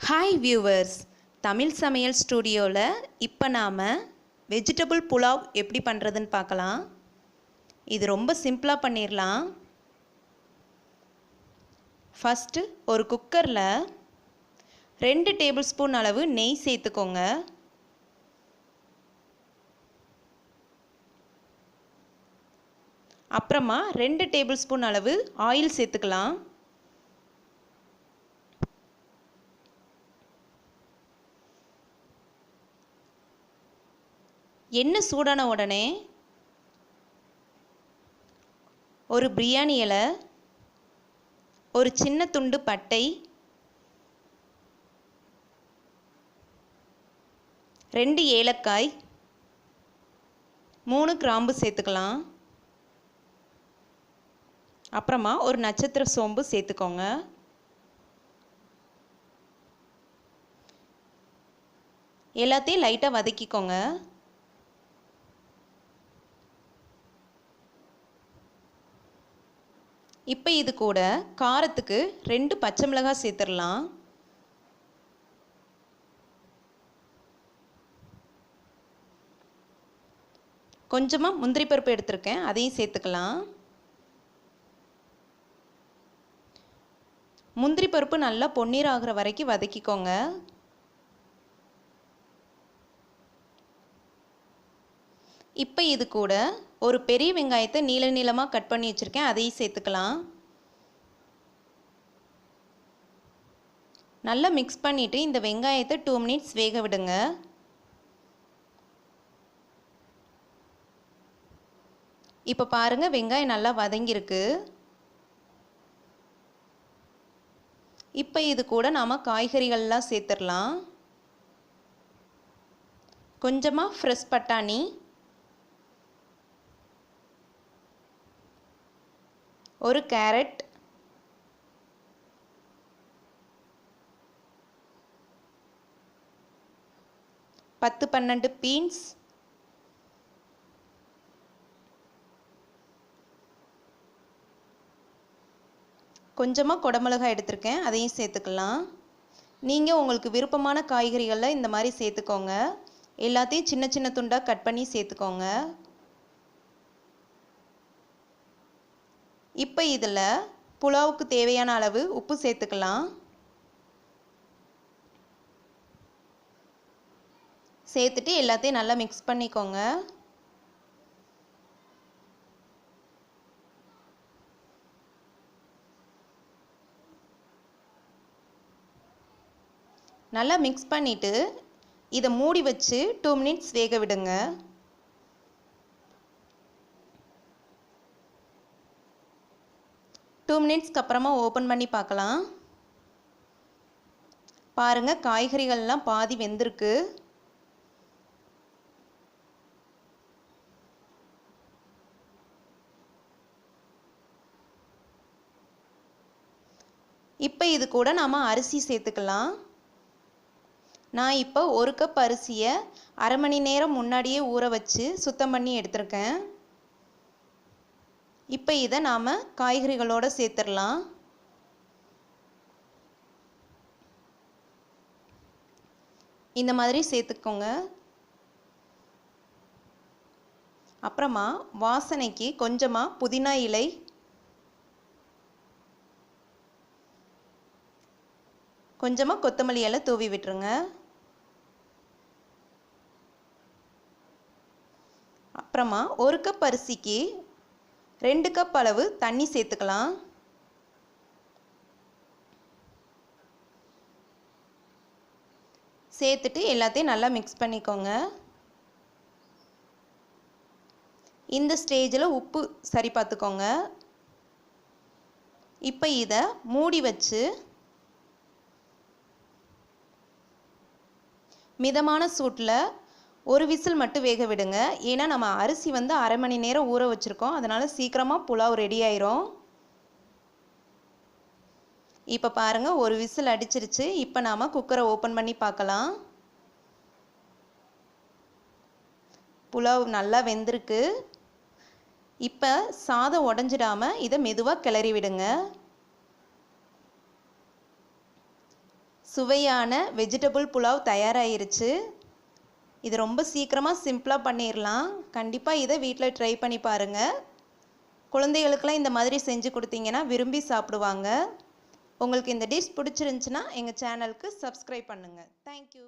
Hi viewers, Tamil சமையல் ஸ்டூடியோவில் இப்போ நாம் வெஜிடபிள் புலாவ் எப்படி பண்ணுறதுன்னு பார்க்கலாம். இது ரொம்ப சிம்பிளாக பண்ணிடலாம். ஃபஸ்ட்டு ஒரு குக்கரில் 2 டேபிள் ஸ்பூன் அளவு நெய் சேர்த்துக்கோங்க. அப்புறமா 2 டேபிள் ஸ்பூன் அளவு ஆயில் சேர்த்துக்கலாம். எண்ணெய் சூடான உடனே ஒரு பிரியாணி இலை, ஒரு சின்ன துண்டு பட்டை, 2 ஏலக்காய், 3 கிராம்பு சேர்த்துக்கலாம். அப்புறமா ஒரு நட்சத்திர சோம்பு சேர்த்துக்கோங்க. எல்லாத்தையும் லைட்டாக வதக்கிக்கோங்க. இப்போ இது கூட காரத்துக்கு 2 பச்சை மிளகாய் சேர்த்துடலாம். கொஞ்சமாக முந்திரி பருப்பு எடுத்திருக்கேன், அதையும் சேர்த்துக்கலாம். முந்திரி பருப்பு நல்லா பொன்னீர் ஆகிற வரைக்கும் வதக்கிக்கோங்க. இப்போ இது கூட ஒரு பெரிய வெங்காயத்தை நீள நீளமாக கட் பண்ணி வச்சுருக்கேன், அதையும் சேர்த்துக்கலாம். நல்லா மிக்ஸ் பண்ணிவிட்டு இந்த வெங்காயத்தை 2 மினிட்ஸ் வேக விடுங்க. இப்போ பாருங்கள், வெங்காயம் நல்லா வதங்கியிருக்கு. இப்போ இது கூட நாம் காய்கறிகள்லாம் சேர்த்துடலாம். கொஞ்சமாக ஃப்ரெஷ் பட்டாணி, ஒரு கேரட், பத்து 12 பீன்ஸ், கொஞ்சமாக குடமிளகாய் எடுத்திருக்கேன், அதையும் சேர்த்துக்கலாம். நீங்கள் உங்களுக்கு விருப்பமான காய்கறிகளில் இந்த மாதிரி சேர்த்துக்கோங்க. எல்லாத்தையும் சின்ன சின்ன துண்டாக கட் பண்ணி சேர்த்துக்கோங்க. இப்போ இதில் புலாவுக்கு தேவையான அளவு உப்பு சேர்த்துக்கலாம். சேர்த்துட்டு எல்லாத்தையும் நல்லா மிக்ஸ் பண்ணிக்கோங்க. நல்லா மிக்ஸ் பண்ணிவிட்டு இதை மூடி வச்சு 2 மினிட்ஸ் வேக விடுங்க. டூ மினிட்ஸ்க்கு அப்புறமா ஓப்பன் பண்ணி பார்க்கலாம். பாருங்கள், காய்கறிகள்லாம் பாதி வெந்திருக்கு. இப்போ இது கூட நாம் அரிசி சேர்த்துக்கலாம். நான் இப்போ 1 கப் அரிசியை அரை மணி நேரம் முன்னாடியே ஊற வச்சு சுத்தம் பண்ணி எடுத்திருக்கேன். இப்போ இதை நாம் காய்கறிகளோடு சேர்த்துடலாம். இந்த மாதிரி சேர்த்துக்கோங்க. அப்புறமா வாசனைக்கு கொஞ்சமாக புதினா இலை, கொஞ்சமாக கொத்தமல்லி இலை தூவி விட்டுருங்க. அப்புறமா 1 கப் அரிசிக்கு 2 கப் அளவு தண்ணி சேர்த்துக்கலாம். சேர்த்துட்டு எல்லாத்தையும் நல்லா மிக்ஸ் பண்ணிக்கோங்க. இந்த ஸ்டேஜில் உப்பு சரி பார்த்துக்கோங்க. இப்போ இதை மூடி வச்சு மிதமான சூட்டில் ஒரு விசில் மட்டும் வேக விடுங்க. ஏன்னா நம்ம அரிசி அரை மணி நேரம் ஊற வச்சுருக்கோம், அதனால் சீக்கிரமாக புலாவ் ரெடி ஆயிரும். இப்போ பாருங்கள், ஒரு விசில் அடிச்சிருச்சு. இப்போ நாம் குக்கரை ஓப்பன் பண்ணி பார்க்கலாம். புலாவ் நல்லா வெந்திருக்கு. இப்போ சாதம் உடஞ்சிடாமல் இதை மெதுவாக கிளறி விடுங்க. சுவையான வெஜிடபிள் புலாவ் தயாராகிருச்சு. இது ரொம்ப சீக்கிரமாக சிம்பிளாக பண்ணிடலாம். கண்டிப்பாக இதை வீட்டில் ட்ரை பண்ணி பாருங்கள். குழந்தைகளுக்கெல்லாம் இந்த மாதிரி செஞ்சு கொடுத்தீங்கன்னா விரும்பி சாப்பிடுவாங்க. உங்களுக்கு இந்த டிஷ் பிடிச்சிருந்துச்சுன்னா எங்கள் சேனலுக்கு சப்ஸ்கிரைப் பண்ணுங்கள். தேங்க்யூ.